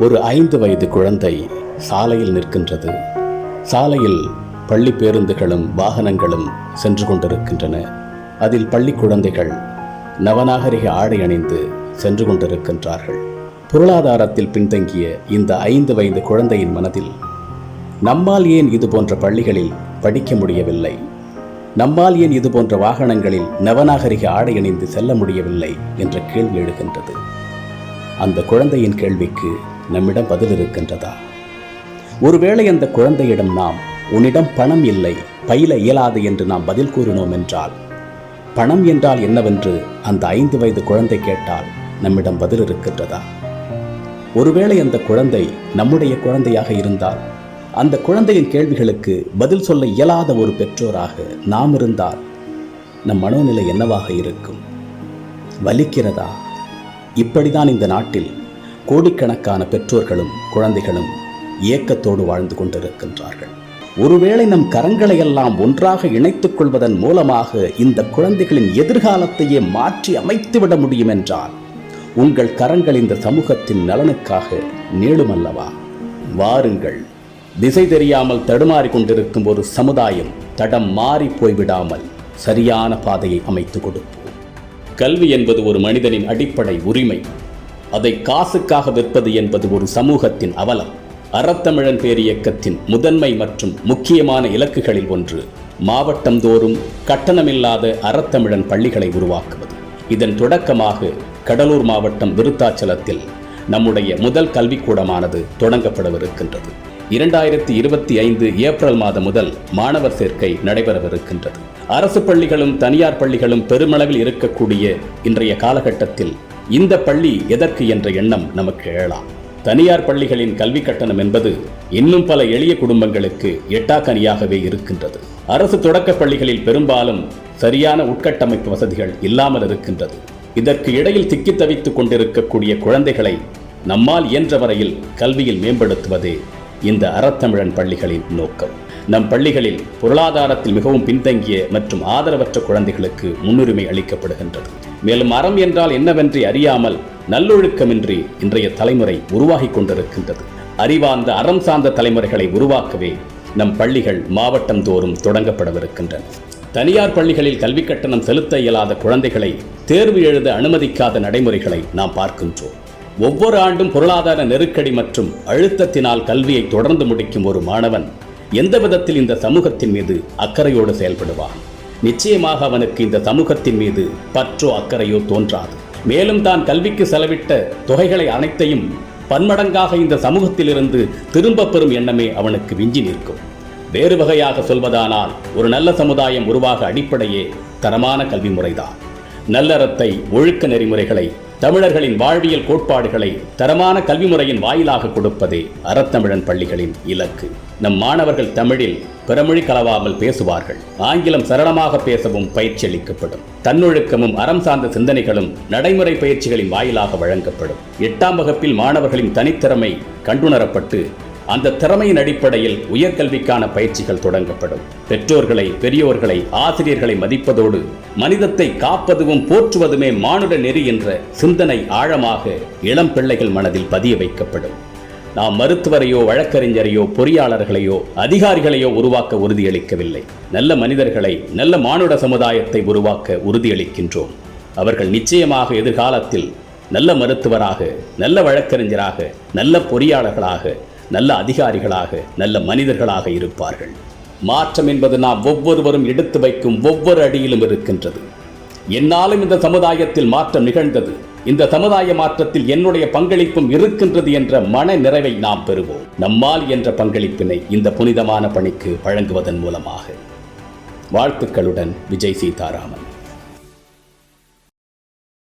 ஒரு 5 வயது குழந்தை சாலையில் நிற்கின்றது. சாலையில் பள்ளி பேருந்துகளும் வாகனங்களும் சென்று கொண்டிருக்கின்றன. அதில் பள்ளி குழந்தைகள் நவநாகரிக ஆடை அணிந்து சென்று கொண்டிருக்கின்றார்கள். பொருளாதாரத்தில் பின்தங்கிய இந்த 5 வயது குழந்தையின் மனதில் நம்மால் ஏன் இது போன்ற பள்ளிகளில் படிக்க முடியவில்லை, நம்மால் ஏன் இது போன்ற வாகனங்களில் நவநாகரிக ஆடை அணிந்து செல்ல முடியவில்லை என்ற கேள்வி எழுகின்றது. அந்த குழந்தையின் கேள்விக்கு நம்மிடம் பதில் இருக்கின்றதா? ஒருவேளை அந்த குழந்தையிடம் நாம் உன்னிடம் பணம் இல்லை, பயில இயலாது என்று நாம் பதில் கூறினோம் என்றால், பணம் என்றால் என்னவென்று அந்த 5 வயது குழந்தை கேட்டால் நம்மிடம் பதில் இருக்கின்றதா? ஒருவேளை அந்த குழந்தை நம்முடைய குழந்தையாக இருந்தால், அந்த குழந்தையின் கேள்விகளுக்கு பதில் சொல்ல இயலாத ஒரு பெற்றோராக நாம் இருந்தால் நம் மனோநிலை என்னவாக இருக்கும்? வலிக்கிறதா? இப்படிதான் இந்த நாட்டில் கோடிக்கணக்கான பெற்றோர்களும் குழந்தைகளும் ஏக்கத்தோடு வாழ்ந்து கொண்டிருக்கின்றார்கள். ஒருவேளை நம் கரங்களை எல்லாம் ஒன்றாக இணைத்துக் கொள்வதன் மூலமாக இந்த குழந்தைகளின் எதிர்காலத்தையே மாற்றி அமைத்துவிட முடியும் என்றால், உங்கள் கரங்கள் இந்த சமூகத்தின் நலனுக்காக நீளுமல்லவா? வாருங்கள், திசை தெரியாமல் தடுமாறிக் கொண்டிருக்கும் ஒரு சமுதாயம் தடம் மாறி போய்விடாமல் சரியான பாதையை அமைத்து கொடுப்போம். கல்வி என்பது ஒரு மனிதனின் அடிப்படை உரிமை. அதை காசுக்காக விற்பது என்பது ஒரு சமூகத்தின் அவலம். அறத்தமிழன் பேரியக்கத்தின் முதன்மை மற்றும் முக்கியமான இலக்குகளில் ஒன்று மாவட்டந்தோறும் கட்டணமில்லாத அறத்தமிழன் பள்ளிகளை உருவாக்குவது. இதன் தொடக்கமாக கடலூர் மாவட்டம் விருத்தாச்சலத்தில் நம்முடைய முதல் கல்விக்கூடமானது தொடங்கப்படவிருக்கின்றது. 2025 ஏப்ரல் மாதம் முதல் மாணவர் சேர்க்கை நடைபெறவிருக்கின்றது. அரசு பள்ளிகளும் தனியார் பள்ளிகளும் பெருமளவில் இருக்கக்கூடிய இன்றைய காலகட்டத்தில் இந்த பள்ளி எதற்கு என்ற எண்ணம் நமக்கு எழலாம். தனியார் பள்ளிகளின் கல்வி கட்டணம் என்பது இன்னும் பல எளிய குடும்பங்களுக்கு எட்டாக்கனியாகவே இருக்கின்றது. அரசு தொடக்க பள்ளிகளில் பெரும்பாலும் சரியான உட்கட்டமைப்பு வசதிகள் இல்லாமல் இருக்கின்றது. இதற்கு இடையில் திக்கி தவித்துக் கொண்டிருக்கக்கூடிய குழந்தைகளை நம்மால் இயன்ற வரையில் கல்வியில் மேம்படுத்துவதே இந்த அறத்தமிழன் பள்ளிகளின் நோக்கம். நம் பள்ளிகளில் பொருளாதாரத்தில் மிகவும் பின்தங்கிய மற்றும் ஆதரவற்ற குழந்தைகளுக்கு முன்னுரிமை அளிக்கப்படுகின்றது. மேலும் அறம் என்றால் என்னவென்று அறியாமல் நல்லொழுக்கமின்றி இன்றைய தலைமுறை உருவாகி கொண்டிருக்கின்றது. அறிவார்ந்த அறம் சார்ந்த தலைமுறைகளை உருவாக்கவே நம் பள்ளிகள் மாவட்டம் தோறும் தொடங்கப்படவிருக்கின்றன. தனியார் பள்ளிகளில் கல்வி கட்டணம் செலுத்த இயலாத குழந்தைகளை தேர்வு எழுத அனுமதிக்காத நடைமுறைகளை நாம் பார்க்கின்றோம். ஒவ்வொரு ஆண்டும் பொருளாதார நெருக்கடி மற்றும் அழுத்தத்தினால் கல்வியை தொடர்ந்து முடிக்கும் ஒரு மாணவன் எந்த விதத்தில் இந்த சமூகத்தின் மீது அக்கறையோடு செயல்படுவான்? நிச்சயமாக அவனுக்கு இந்த சமூகத்தின் மீது பற்றோ அக்கறையோ தோன்றாது. மேலும் தான் கல்விக்கு செலவிட்ட தொகைகளை அனைத்தையும் பன்மடங்காக இந்த சமூகத்திலிருந்து திரும்ப பெறும் எண்ணமே அவனுக்கு விஞ்சி நிற்கும். வேறு வகையாக சொல்வதானால், ஒரு நல்ல சமுதாயம் உருவாக அடிப்படையே தரமான கல்வி முறைதான். நல்லறத்தை, ஒழுக்க நெறிமுறைகளை, தமிழர்களின் வாழ்வியல் கோட்பாடுகளை தரமான கல்வி முறையின் வாயிலாக கொடுப்பதே அறத்தமிழன் பள்ளிகளின் இலக்கு. நம் மாணவர்கள் தமிழில் பிறமொழி கலவாமல் பேசுவார்கள். ஆங்கிலம் சரளமாக பேசவும் பயிற்சி அளிக்கப்படும். தன்னொழுக்கமும் அறம் சார்ந்த சிந்தனைகளும் நடைமுறை பயிற்சிகளின் வாயிலாக வழங்கப்படும். 8ஆம் வகுப்பில் மாணவர்களின் தனித்திறமை கண்டுணரப்பட்டு அந்த திறமையின் அடிப்படையில் உயர்கல்விக்கான பயிற்சிகள் தொடங்கப்படும். பெற்றோர்களை, பெரியோர்களை, ஆசிரியர்களை மதிப்பதோடு மனிதத்தை காப்பதும் போற்றுவதுமே மானுட நெறி என்ற சிந்தனை ஆழமாக இளம் பிள்ளைகள் மனதில் பதிய வைக்கப்படும். நாம் மருத்துவரையோ, வழக்கறிஞரையோ, பொறியாளர்களையோ, அதிகாரிகளையோ உருவாக்க உறுதியளிக்கவில்லை. நல்ல மனிதர்களை, நல்ல மானுட சமுதாயத்தை உருவாக்க உறுதியளிக்கின்றோம். அவர்கள் நிச்சயமாக எதிர்காலத்தில் நல்ல மருத்துவராக, நல்ல வழக்கறிஞராக, நல்ல பொறியாளர்களாக, நல்ல அதிகாரிகளாக, நல்ல மனிதர்களாக இருப்பார்கள். மாற்றம் என்பது நாம் ஒவ்வொருவரும் எடுத்து வைக்கும் ஒவ்வொரு அடியிலும் இருக்கின்றது. என்னாலும் இந்த சமுதாயத்தில் மாற்றம் நிகழ்ந்தது, இந்த சமுதாய மாற்றத்தில் என்னுடைய பங்களிப்பும் இருக்கின்றது என்ற மன நிறைவை நாம் பெறுவோம். நம்மால் என்ற பங்களிப்பினை இந்த புனிதமான பணிக்கு வழங்குவதன் மூலமாக. வாழ்த்துக்களுடன் விஜய் சீதாராமன்.